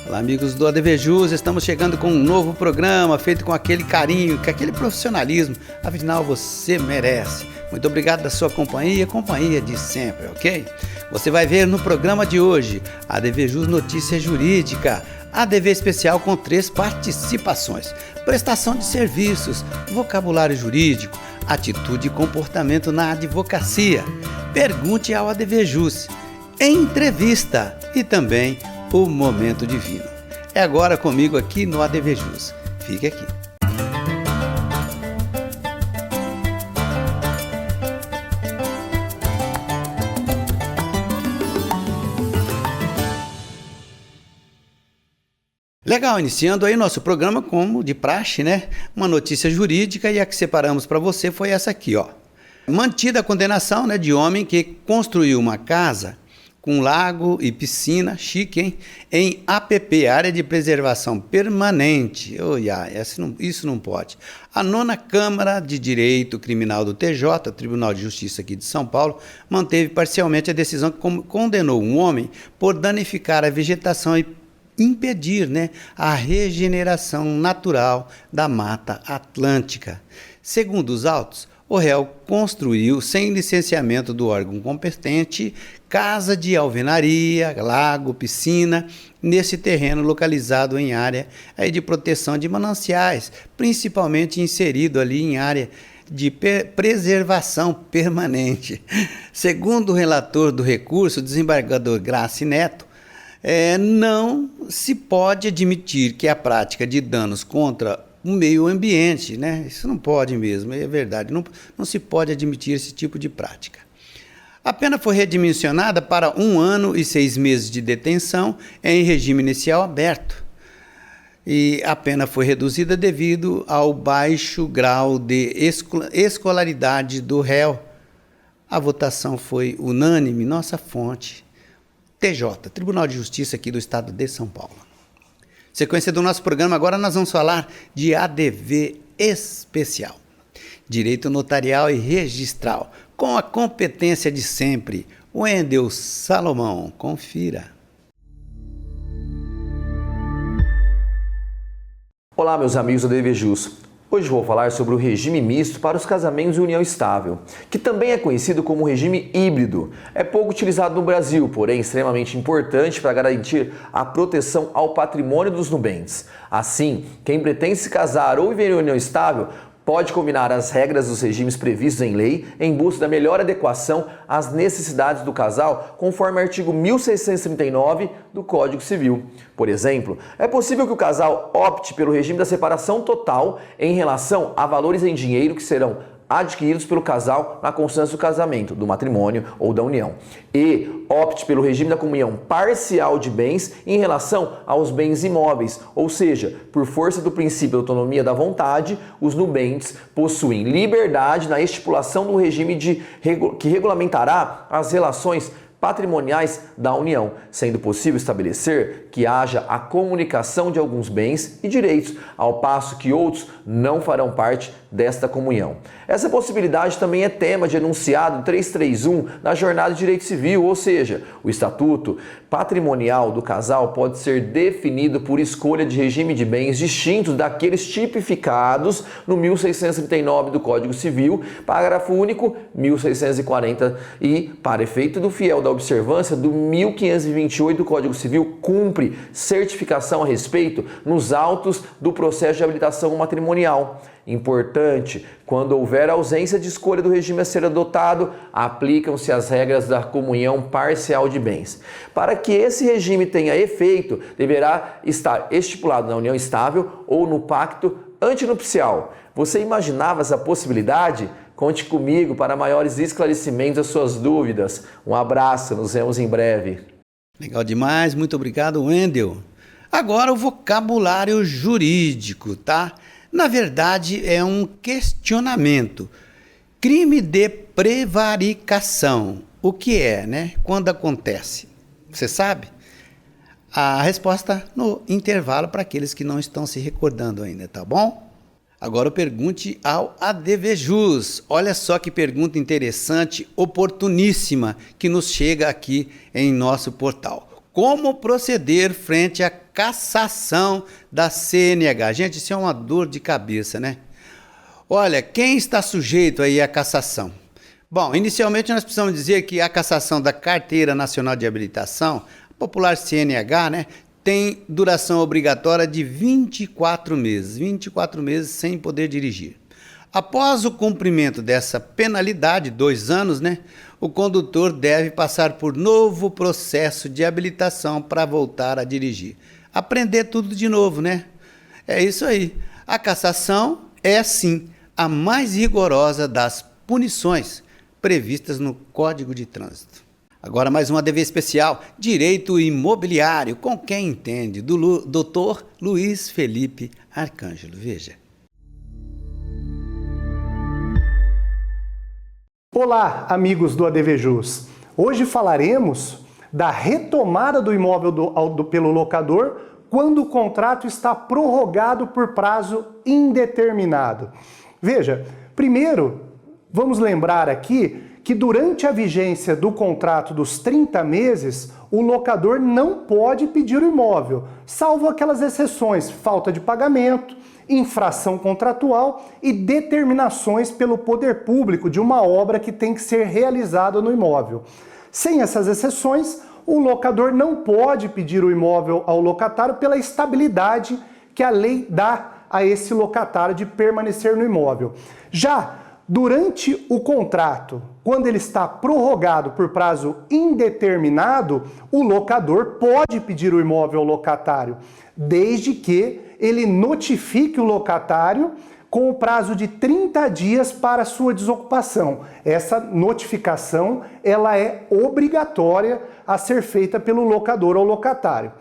Olá, amigos do ADVJus, estamos chegando com um novo programa feito com aquele carinho, com aquele profissionalismo, afinal você merece. Muito obrigado da sua companhia de sempre, ok? Você vai ver no programa de hoje ADVJus Notícia Jurídica, ADV especial com 3 participações, prestação de serviços, vocabulário jurídico, atitude e comportamento na advocacia, pergunte ao ADVJus, entrevista e também o Momento Divino. É agora comigo aqui no ADVJus. Fique aqui. Legal, iniciando aí nosso programa como de praxe, né? Uma notícia jurídica, e a que separamos para você foi essa aqui, ó. Mantida a condenação, né, de homem que construiu uma casa com lago e piscina, chique, hein? Em APP, Área de Preservação Permanente. Isso não pode. A 9ª Câmara de Direito Criminal do TJ, Tribunal de Justiça aqui de São Paulo, manteve parcialmente a decisão que condenou um homem por danificar a vegetação e impedir, né, a regeneração natural da Mata Atlântica. Segundo os autos, o réu construiu, sem licenciamento do órgão competente, casa de alvenaria, lago, piscina, nesse terreno localizado em área de proteção de mananciais, principalmente inserido ali em área de preservação permanente. Segundo o relator do recurso, o desembargador Graci Neto, não se pode admitir que a prática de danos contra o meio ambiente, né? Isso não pode mesmo, é verdade, não se pode admitir esse tipo de prática. A pena foi redimensionada para 1 ano e 6 meses de detenção em regime inicial aberto. E a pena foi reduzida devido ao baixo grau de escolaridade do réu. A votação foi unânime, nossa fonte, TJ, Tribunal de Justiça aqui do Estado de São Paulo. Sequência do nosso programa, agora nós vamos falar de ADV especial, Direito Notarial e Registral, com a competência de sempre. Wendel Salomão, confira. Olá, meus amigos do ADVJus. Hoje vou falar sobre o regime misto para os casamentos e união estável, que também é conhecido como regime híbrido. É pouco utilizado no Brasil, porém extremamente importante para garantir a proteção ao patrimônio dos nubentes. Assim, quem pretende se casar ou viver em união estável pode combinar as regras dos regimes previstos em lei em busca da melhor adequação às necessidades do casal, conforme o artigo 1639 do Código Civil. Por exemplo, é possível que o casal opte pelo regime da separação total em relação a valores em dinheiro que serão adquiridos pelo casal na constância do casamento, do matrimônio ou da união, e opte pelo regime da comunhão parcial de bens em relação aos bens imóveis, ou seja, por força do princípio da autonomia da vontade, os nubentes possuem liberdade na estipulação do regime que regulamentará as relações patrimoniais da união, sendo possível estabelecer que haja a comunicação de alguns bens e direitos, ao passo que outros não farão parte desta comunhão. Essa possibilidade também é tema de enunciado 331 na Jornada de Direito Civil, ou seja, o estatuto patrimonial do casal pode ser definido por escolha de regime de bens distintos daqueles tipificados no 1639 do Código Civil, parágrafo único 1640, e, para efeito do fiel da observância do 1528 do Código Civil, cumpre certificação a respeito nos autos do processo de habilitação matrimonial. Importante, quando houver ausência de escolha do regime a ser adotado, aplicam-se as regras da comunhão parcial de bens. Para que esse regime tenha efeito, deverá estar estipulado na união estável ou no pacto antinupcial. Você imaginava essa possibilidade? Conte comigo para maiores esclarecimentos das suas dúvidas. Um abraço, nos vemos em breve. Legal demais, muito obrigado, Wendel. Agora o vocabulário jurídico, tá? Na verdade, é um questionamento. Crime de prevaricação. O que é, né? Quando acontece? Você sabe? A resposta no intervalo para aqueles que não estão se recordando ainda, tá bom? Agora pergunte ao ADVJus. Olha só que pergunta interessante, oportuníssima, que nos chega aqui em nosso portal. como proceder frente à cassação da CNH. Gente, isso é uma dor de cabeça, né? Olha, quem está sujeito aí à cassação? Bom, inicialmente nós precisamos dizer que a cassação da Carteira Nacional de Habilitação, a popular CNH, né, tem duração obrigatória de 24 meses sem poder dirigir. Após o cumprimento dessa penalidade, 2 anos, né, o condutor deve passar por novo processo de habilitação para voltar a dirigir. Aprender tudo de novo, né? É isso aí. A cassação é, sim, a mais rigorosa das punições previstas no Código de Trânsito. Agora mais uma ADV especial, Direito Imobiliário, com quem entende, do Dr. Luiz Felipe Arcângelo. Veja. Olá, amigos do ADVJus. Hoje falaremos da retomada do imóvel pelo locador quando o contrato está prorrogado por prazo indeterminado. Veja, primeiro, vamos lembrar aqui que durante a vigência do contrato dos 30 meses, o locador não pode pedir o imóvel, salvo aquelas exceções, falta de pagamento, infração contratual e determinações pelo poder público de uma obra que tem que ser realizada no imóvel. Sem essas exceções, o locador não pode pedir o imóvel ao locatário pela estabilidade que a lei dá a esse locatário de permanecer no imóvel. Já durante o contrato, quando ele está prorrogado por prazo indeterminado, o locador pode pedir o imóvel ao locatário, desde que ele notifique o locatário com o prazo de 30 dias para sua desocupação. Essa notificação, ela é obrigatória a ser feita pelo locador ao locatário.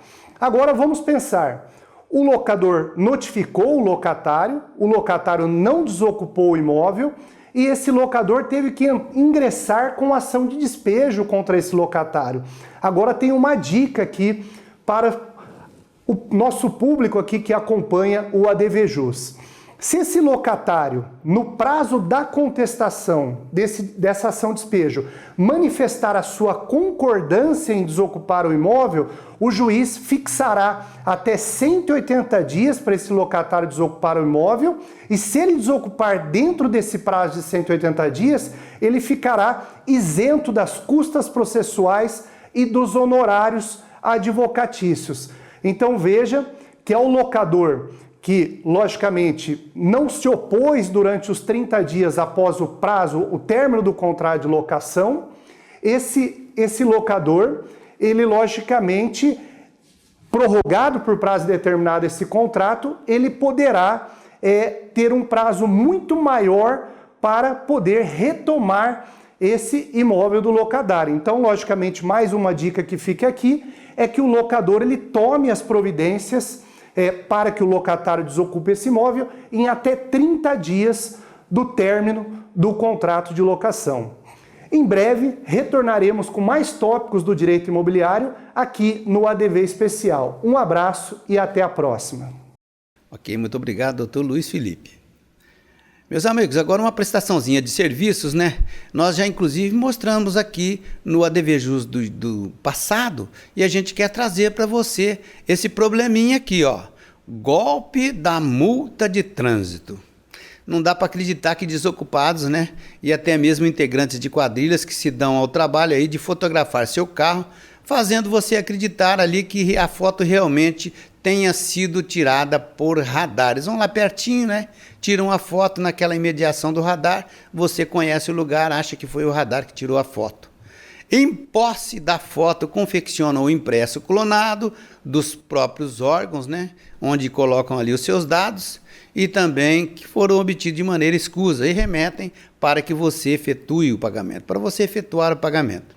Agora vamos pensar. O locador notificou o locatário não desocupou o imóvel e esse locador teve que ingressar com ação de despejo contra esse locatário. Agora tem uma dica aqui para o nosso público aqui que acompanha o ADVJus. Se esse locatário, no prazo da contestação dessa ação de despejo, manifestar a sua concordância em desocupar o imóvel, o juiz fixará até 180 dias para esse locatário desocupar o imóvel e se ele desocupar dentro desse prazo de 180 dias, ele ficará isento das custas processuais e dos honorários advocatícios. Então veja que ao locador que, logicamente, não se opôs durante os 30 dias após o prazo, o término do contrato de locação, esse locador, ele, logicamente, prorrogado por prazo determinado esse contrato, ele poderá ter um prazo muito maior para poder retomar esse imóvel do locatário. Então, logicamente, mais uma dica que fica aqui é que o locador ele tome as providências para que o locatário desocupe esse imóvel em até 30 dias do término do contrato de locação. Em breve, retornaremos com mais tópicos do direito imobiliário aqui no ADV Especial. Um abraço e até a próxima. Ok, muito obrigado, doutor Luiz Felipe. Meus amigos, agora uma prestaçãozinha de serviços, né? Nós já inclusive mostramos aqui no ADVJus do passado e a gente quer trazer para você esse probleminha aqui, ó. Golpe da multa de trânsito. Não dá para acreditar que desocupados, né? E até mesmo integrantes de quadrilhas que se dão ao trabalho aí de fotografar seu carro, fazendo você acreditar ali que a foto realmente tenha sido tirada por radares. Vão lá pertinho, né? Tiram a foto naquela imediação do radar, você conhece o lugar, acha que foi o radar que tirou a foto. Em posse da foto, confeccionam o impresso clonado dos próprios órgãos, né? Onde colocam ali os seus dados e também que foram obtidos de maneira escusa e remetem para que você efetue o pagamento, para você efetuar o pagamento.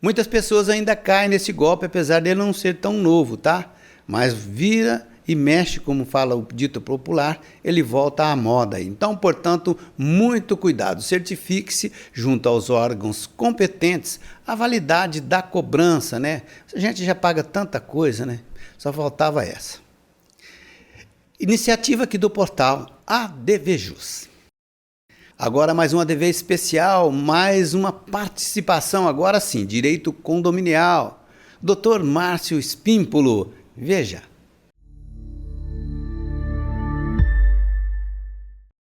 Muitas pessoas ainda caem nesse golpe, apesar dele não ser tão novo, tá? Mas vira e mexe, como fala o dito popular, ele volta à moda. Então, portanto, muito cuidado. Certifique-se junto aos órgãos competentes a validade da cobrança, né? A gente já paga tanta coisa, né? Só faltava essa. Iniciativa aqui do portal ADVJus. Agora mais um ADV especial, mais uma participação, agora sim, direito condominial. Dr. Márcio Espímpolo. Veja.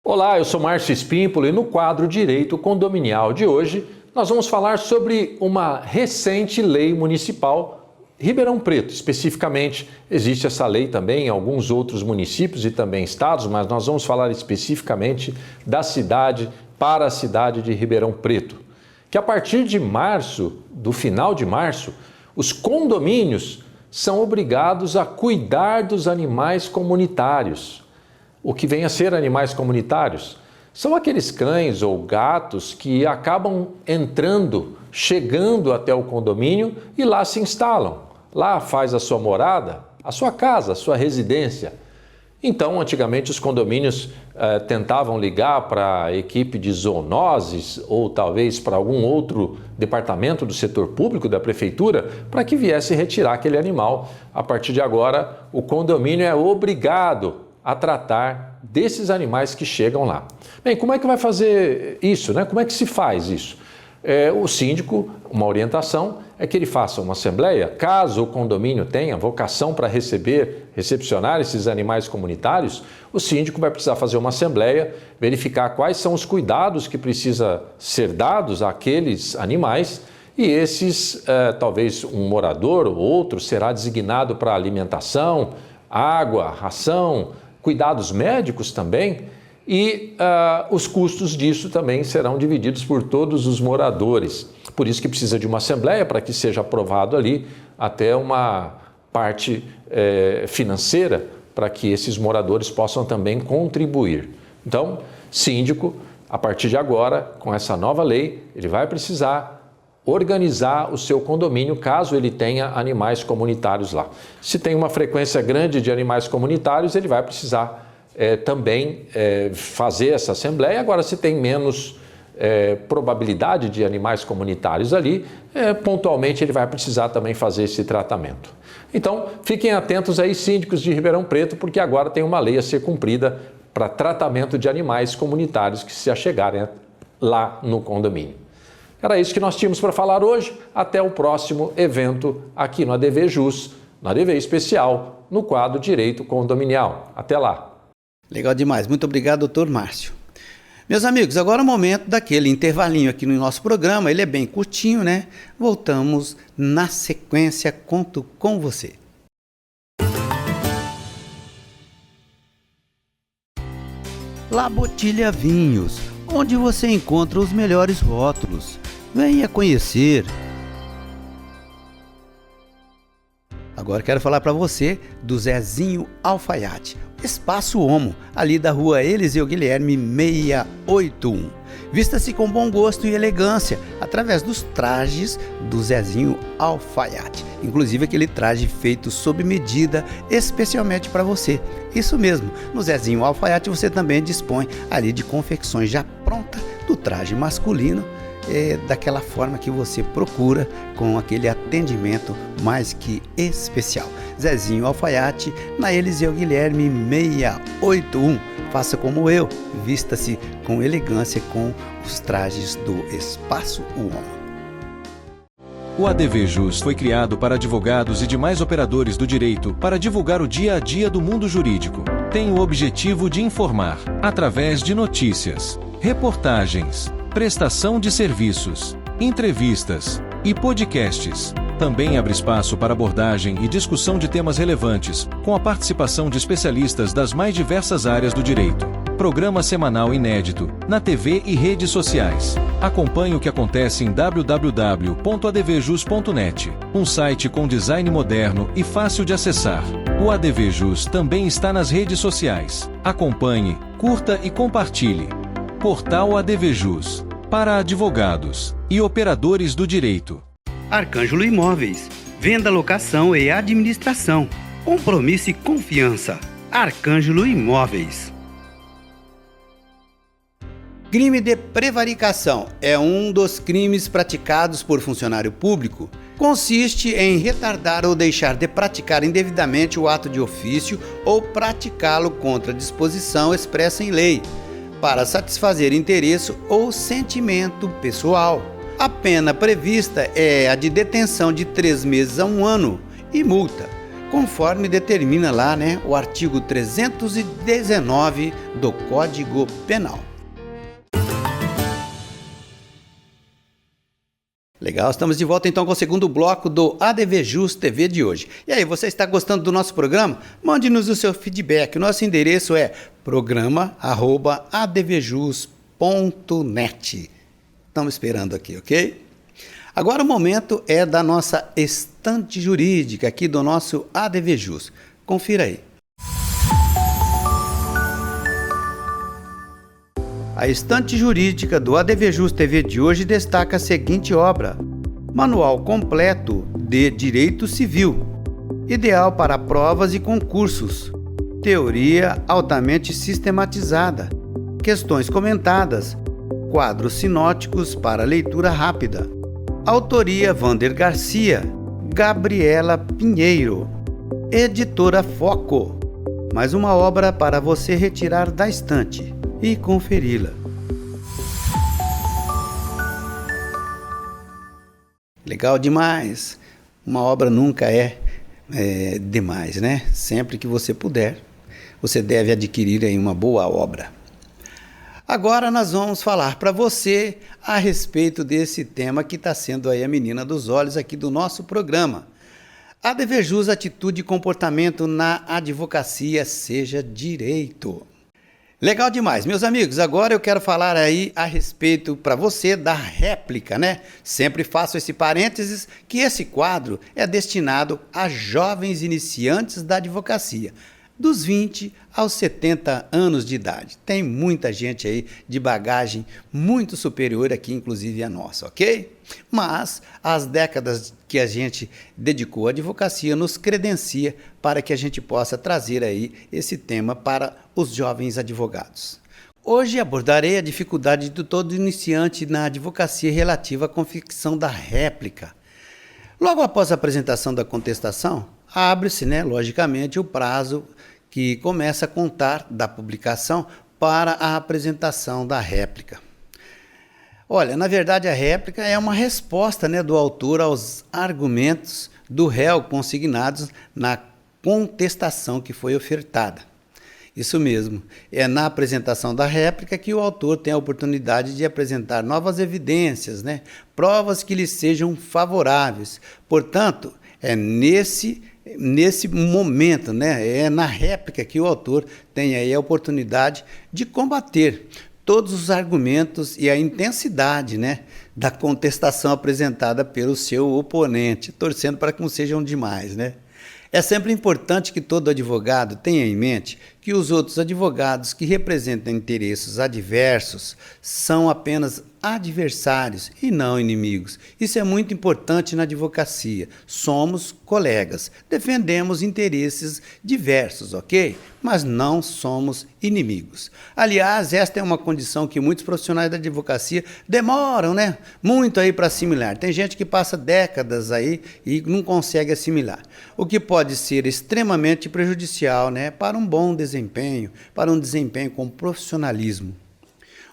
Olá, eu sou Márcio Espímpolo e no quadro Direito Condominial de hoje nós vamos falar sobre uma recente lei municipal, Ribeirão Preto especificamente. Existe essa lei também em alguns outros municípios e também estados, mas nós vamos falar especificamente da cidade, para a cidade de Ribeirão Preto, que a partir de março, do final de março, os condomínios são obrigados a cuidar dos animais comunitários. O que vem a ser animais comunitários? São aqueles cães ou gatos que acabam entrando, chegando até o condomínio e lá se instalam. Lá faz a sua morada, a sua casa, a sua residência. Então, antigamente, os condomínios tentavam ligar para a equipe de zoonoses ou talvez para algum outro departamento do setor público da prefeitura para que viesse retirar aquele animal. A partir de agora, o condomínio é obrigado a tratar desses animais que chegam lá. Bem, como é que vai fazer isso, né? Como é que se faz isso? O síndico, uma orientação é que ele faça uma assembleia, caso o condomínio tenha vocação para recepcionar esses animais comunitários, o síndico vai precisar fazer uma assembleia, verificar quais são os cuidados que precisa ser dados àqueles animais e esses, talvez um morador ou outro será designado para alimentação, água, ração, cuidados médicos também, e os custos disso também serão divididos por todos os moradores. Por isso que precisa de uma assembleia para que seja aprovado ali até uma parte financeira para que esses moradores possam também contribuir. Então, síndico, a partir de agora, com essa nova lei, ele vai precisar organizar o seu condomínio caso ele tenha animais comunitários lá. Se tem uma frequência grande de animais comunitários, ele vai precisar também fazer essa assembleia. Agora, se tem menos probabilidade de animais comunitários ali, pontualmente ele vai precisar também fazer esse tratamento. Então, fiquem atentos aí, síndicos de Ribeirão Preto, porque agora tem uma lei a ser cumprida para tratamento de animais comunitários que se achegarem lá no condomínio. Era isso que nós tínhamos para falar hoje. Até o próximo evento aqui no ADV Jus, no ADV Especial, no quadro Direito Condominial. Até lá! Legal demais. Muito obrigado, doutor Márcio. Meus amigos, agora é o momento daquele intervalinho aqui no nosso programa. Ele é bem curtinho, né? Voltamos na sequência. Conto com você. La Botilha Vinhos, onde você encontra os melhores rótulos. Venha conhecer. Agora quero falar para você do Zezinho Alfaiate, Espaço Homo, ali da rua Eliseu Guilherme 681. Vista-se com bom gosto e elegância através dos trajes do Zezinho Alfaiate. Inclusive aquele traje feito sob medida especialmente para você. Isso mesmo, no Zezinho Alfaiate você também dispõe ali de confecções já prontas do traje masculino, daquela forma que você procura, com aquele atendimento mais que especial. Zezinho Alfaiate, na Eliseu Guilherme 681. Faça como eu, vista-se com elegância com os trajes do Espaço Homo. O ADV Jus foi criado para advogados e demais operadores do direito para divulgar o dia a dia do mundo jurídico. Tem o objetivo de informar, através de notícias, reportagens, prestação de serviços, entrevistas e podcasts. Também abre espaço para abordagem e discussão de temas relevantes, com a participação de especialistas das mais diversas áreas do direito. Programa semanal inédito, na TV e redes sociais. Acompanhe o que acontece em www.advjus.net, um site com design moderno e fácil de acessar. O ADV Jus também está nas redes sociais. Acompanhe, curta e compartilhe. Portal ADV Jus, para advogados e operadores do direito. Arcângelo Imóveis, venda, locação e administração. Compromisso e confiança. Arcângelo Imóveis. Crime de prevaricação é um dos crimes praticados por funcionário público. Consiste em retardar ou deixar de praticar indevidamente o ato de ofício ou praticá-lo contra disposição expressa em lei, para satisfazer interesse ou sentimento pessoal. A pena prevista é a de detenção de 3 meses a 1 ano e multa, conforme determina lá, o artigo 319 do Código Penal. Legal, estamos de volta então com o segundo bloco do ADVJus TV de hoje. E aí, você está gostando do nosso programa? Mande-nos o seu feedback. O nosso endereço é programa@advjus.net. Estamos esperando aqui, ok? Agora o momento é da nossa estante jurídica aqui do nosso ADVJus. Confira aí. A estante jurídica do ADVJus TV de hoje destaca a seguinte obra: Manual completo de Direito Civil, ideal para provas e concursos, teoria altamente sistematizada, questões comentadas, quadros sinóticos para leitura rápida. Autoria Vander Garcia, Gabriela Pinheiro, Editora Foco. Mais uma obra para você retirar da estante e conferi-la. Legal demais! Uma obra nunca é demais, né? Sempre que você puder, você deve adquirir aí uma boa obra. Agora nós vamos falar para você a respeito desse tema que está sendo aí a menina dos olhos aqui do nosso programa. ADVJus, atitude e comportamento na advocacia, seja direito. Legal demais, meus amigos. Agora eu quero falar aí a respeito para você da réplica, né? Sempre faço esse parênteses que esse quadro é destinado a jovens iniciantes da advocacia, dos 20 aos 70 anos de idade. Tem muita gente aí de bagagem muito superior aqui, inclusive a nossa, ok? Mas as décadas que a gente dedicou à advocacia nos credencia para que a gente possa trazer aí esse tema para os jovens advogados. Hoje abordarei a dificuldade de todo iniciante na advocacia relativa à confecção da réplica. Logo após a apresentação da contestação, abre-se, logicamente, o prazo que começa a contar da publicação para a apresentação da réplica. Olha, na verdade a réplica é uma resposta do autor aos argumentos do réu consignados na contestação que foi ofertada. Isso mesmo, é na apresentação da réplica que o autor tem a oportunidade de apresentar novas evidências, provas que lhe sejam favoráveis. Portanto, é nesse momento, é na réplica que o autor tem aí a oportunidade de combater todos os argumentos e a intensidade, da contestação apresentada pelo seu oponente, torcendo para que não sejam demais, É sempre importante que todo advogado tenha em mente que os outros advogados que representam interesses adversos são apenas adversários e não inimigos. Isso é muito importante na advocacia. Somos colegas, defendemos interesses diversos, ok? Mas não somos inimigos. Aliás, esta é uma condição que muitos profissionais da advocacia demoram, muito aí para assimilar. Tem gente que passa décadas aí e não consegue assimilar, o que pode ser extremamente prejudicial, para um bom desempenho, para um desempenho com profissionalismo.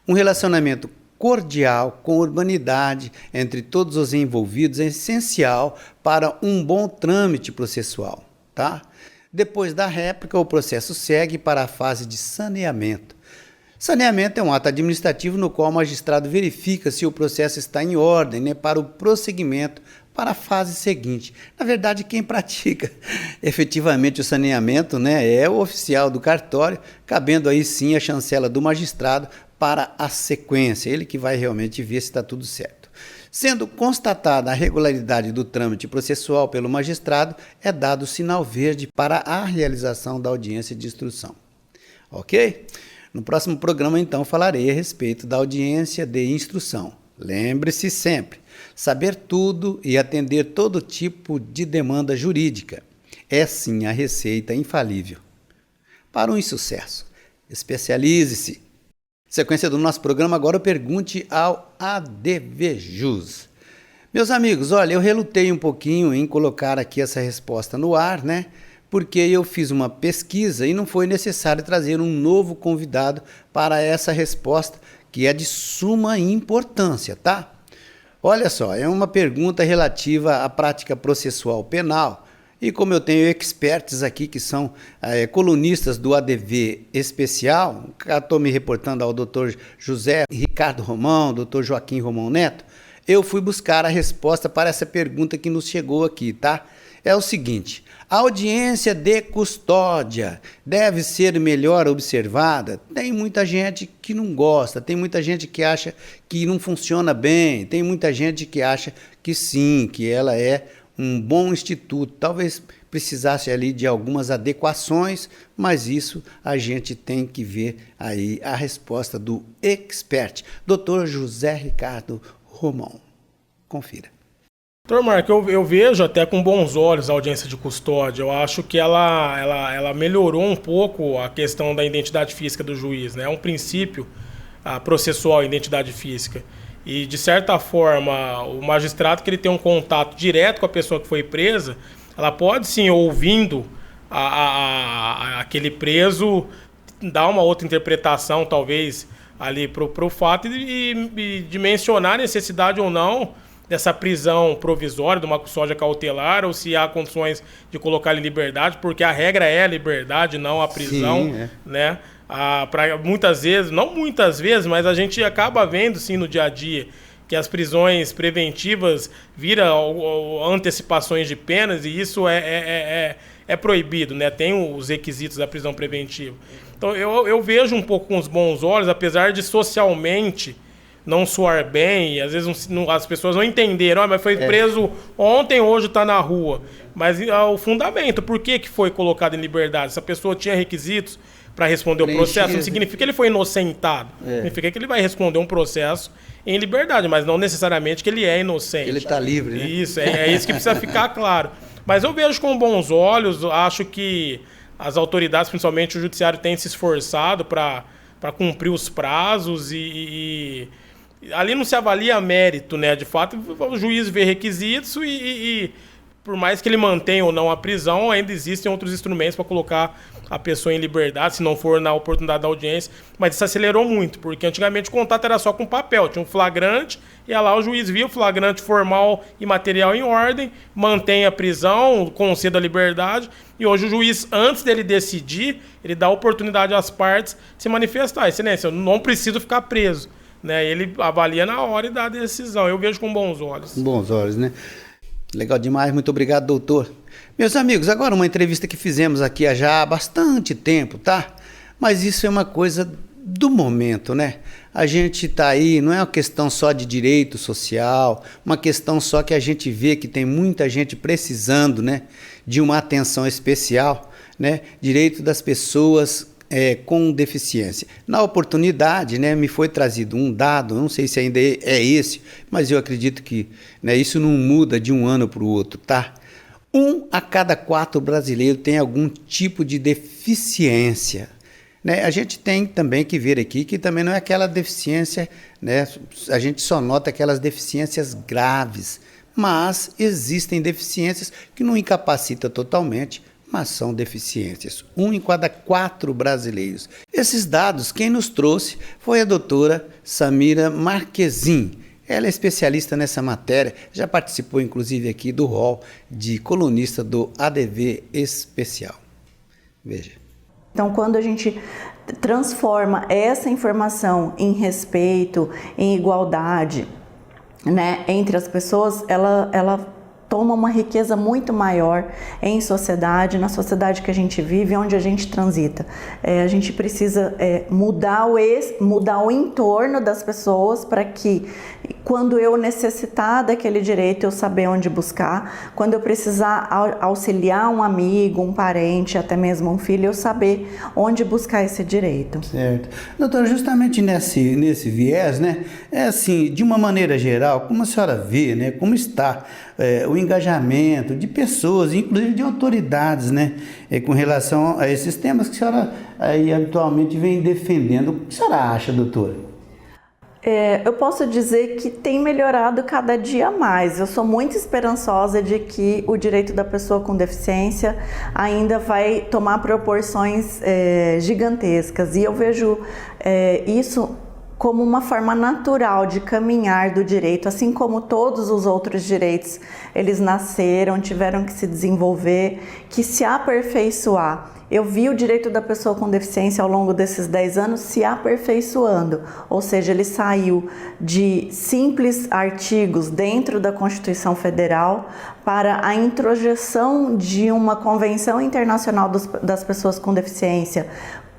Um relacionamento cordial, com urbanidade entre todos os envolvidos é essencial para um bom trâmite processual, tá? Depois da réplica, o processo segue para a fase de saneamento. Saneamento é um ato administrativo no qual o magistrado verifica se o processo está em ordem, para o prosseguimento para a fase seguinte. Na verdade, quem pratica efetivamente o saneamento, é o oficial do cartório, cabendo aí sim a chancela do magistrado para a sequência, ele que vai realmente ver se está tudo certo. Sendo constatada a regularidade do trâmite processual pelo magistrado, é dado o sinal verde para a realização da audiência de instrução. Ok? No próximo programa, então, falarei a respeito da audiência de instrução. Lembre-se sempre, saber tudo e atender todo tipo de demanda jurídica é sim a receita infalível para um insucesso. Especialize-se. Sequência do nosso programa, agora pergunte ao ADVJus. Meus amigos, olha, eu relutei um pouquinho em colocar aqui essa resposta no ar, porque eu fiz uma pesquisa e não foi necessário trazer um novo convidado para essa resposta, que é de suma importância, tá? Olha só, é uma pergunta relativa à prática processual penal. E como eu tenho experts aqui que são colunistas do ADV especial, estou me reportando ao Dr. José Ricardo Romão, Dr. Joaquim Romão Neto, eu fui buscar a resposta para essa pergunta que nos chegou aqui, tá? É o seguinte: a audiência de custódia deve ser melhor observada? Tem muita gente que não gosta, tem muita gente que acha que não funciona bem, tem muita gente que acha que sim, que ela é um bom instituto. Talvez precisasse ali de algumas adequações, mas isso a gente tem que ver aí a resposta do expert, Dr. José Ricardo Romão. Confira. Doutor Marco, eu vejo até com bons olhos a audiência de custódia. Eu acho que ela melhorou um pouco a questão da identidade física do juiz, né? É um princípio processual, a identidade física. E, de certa forma, o magistrado, que ele tem um contato direto com a pessoa que foi presa, ela pode, sim, ouvindo aquele preso, dar uma outra interpretação, talvez, ali para o fato e dimensionar a necessidade ou não dessa prisão provisória, de uma custódia cautelar, ou se há condições de colocar ele em liberdade, porque a regra é a liberdade, não a prisão, sim, né? Muitas vezes, não muitas vezes, mas a gente acaba vendo, sim, no dia a dia, que as prisões preventivas viram antecipações de penas, e isso é proibido, né? Tem os requisitos da prisão preventiva. Então eu vejo um pouco com os bons olhos, apesar de socialmente não soar bem, e às vezes as pessoas não entenderam, mas foi preso ontem, hoje está na rua. Mas o fundamento, por que foi colocado em liberdade? Se a pessoa tinha requisitos para responder o processo, não significa que ele foi inocentado. Significa que ele vai responder um processo em liberdade, mas não necessariamente que ele é inocente. Ele está livre, né? Isso, é isso que precisa ficar claro. Mas eu vejo com bons olhos, acho que as autoridades, principalmente o judiciário, têm se esforçado para cumprir os prazos e ali não se avalia mérito, né? De fato, o juiz vê requisitos e por mais que ele mantenha ou não a prisão, ainda existem outros instrumentos para colocar a pessoa em liberdade, se não for na oportunidade da audiência. Mas isso acelerou muito, porque antigamente o contato era só com papel, tinha um flagrante, e lá o juiz via o flagrante formal e material em ordem, mantém a prisão, concede a liberdade, e hoje o juiz, antes dele decidir, ele dá a oportunidade às partes se manifestar. Excelência, eu não preciso ficar preso, né? Ele avalia na hora e dá a decisão. Eu vejo com bons olhos. Com bons olhos, né? Legal demais, muito obrigado, doutor. Meus amigos, agora uma entrevista que fizemos aqui há já bastante tempo, tá? Mas isso é uma coisa do momento, né? A gente tá aí, não é uma questão só de direito social, uma questão só que a gente vê que tem muita gente precisando, né, de uma atenção especial, né? Direito das pessoas com deficiência. Na oportunidade, né, me foi trazido um dado, não sei se ainda é esse, mas eu acredito que, né, isso não muda de um ano para o outro, tá? 1 a cada 4 brasileiros tem algum tipo de deficiência, né? A gente tem também que ver aqui que também não é aquela deficiência, né? A gente só nota aquelas deficiências graves, mas existem deficiências que não incapacitam totalmente, mas são deficiências. 1 em cada 4 brasileiros. Esses dados, quem nos trouxe foi a doutora Samira Marquezin. Ela é especialista nessa matéria, já participou inclusive aqui do hall de colunista do ADV Especial. Veja. Então, quando a gente transforma essa informação em respeito, em igualdade, né, entre as pessoas, ela toma uma riqueza muito maior em sociedade, na sociedade que a gente vive, onde a gente transita. A gente precisa mudar o entorno das pessoas para que, quando eu necessitar daquele direito, eu saber onde buscar. Quando eu precisar auxiliar um amigo, um parente, até mesmo um filho, eu saber onde buscar esse direito. Certo. Doutora, justamente nesse viés, né, assim, de uma maneira geral, como a senhora vê, né, como está o engajamento de pessoas, inclusive de autoridades, né, com relação a esses temas que a senhora aí habitualmente vem defendendo. O que a senhora acha, doutora? Eu posso dizer que tem melhorado cada dia mais. Eu sou muito esperançosa de que o direito da pessoa com deficiência ainda vai tomar proporções gigantescas. E eu vejo isso como uma forma natural de caminhar do direito, assim como todos os outros direitos, eles nasceram, tiveram que se desenvolver, que se aperfeiçoar. Eu vi o direito da pessoa com deficiência ao longo desses 10 anos se aperfeiçoando, ou seja, ele saiu de simples artigos dentro da Constituição Federal para a introjeção de uma Convenção Internacional das Pessoas com Deficiência,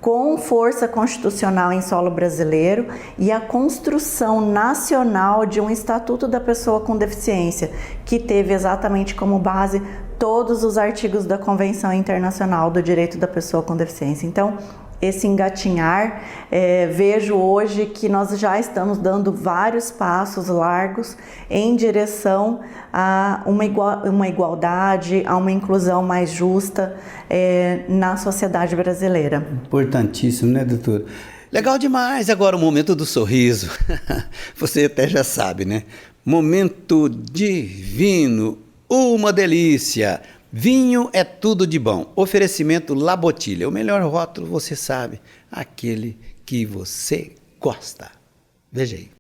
com força constitucional em solo brasileiro, e a construção nacional de um Estatuto da Pessoa com Deficiência, que teve exatamente como base todos os artigos da Convenção Internacional do Direito da Pessoa com Deficiência. Então, esse engatinhar, vejo hoje que nós já estamos dando vários passos largos em direção a uma igualdade, a uma inclusão mais justa na sociedade brasileira. Importantíssimo, né, doutor? Legal demais. Agora o momento do sorriso. Você até já sabe, né? Momento divino, uma delícia. Vinho é tudo de bom. Oferecimento La Bottiglia. O melhor rótulo, você sabe, aquele que você gosta. Veja aí.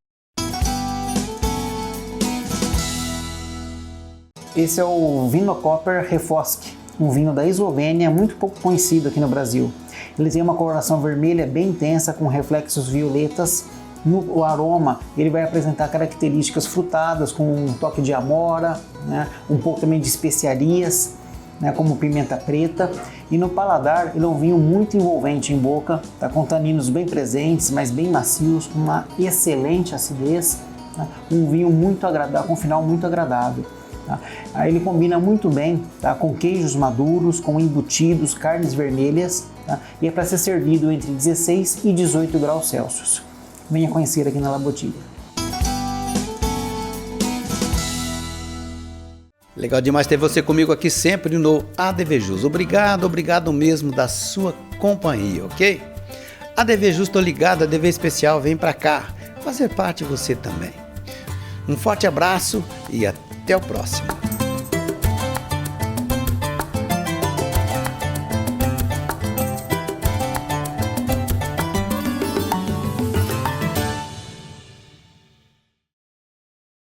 Esse é o Vinocopper Refosk, um vinho da Eslovênia muito pouco conhecido aqui no Brasil. Ele tem uma coloração vermelha bem intensa com reflexos violetas. No aroma, ele vai apresentar características frutadas com um toque de amora, né? Um pouco também de especiarias, né? Como pimenta preta. E no paladar, ele é um vinho muito envolvente em boca, tá? Com taninos bem presentes, mas bem macios, com uma excelente acidez, né? Um vinho muito agradável, com um final muito agradável. Tá? Ele combina muito bem, tá? Com queijos maduros, com embutidos, carnes vermelhas, tá? E é para ser servido entre 16 e 18 graus Celsius. Venha conhecer aqui na La Bottiglia. Legal demais ter você comigo aqui sempre no ADVJus. Obrigado mesmo da sua companhia, ok? ADVJus, tô ligado, ADV Especial, vem pra cá fazer parte você também. Um forte abraço e até o próximo.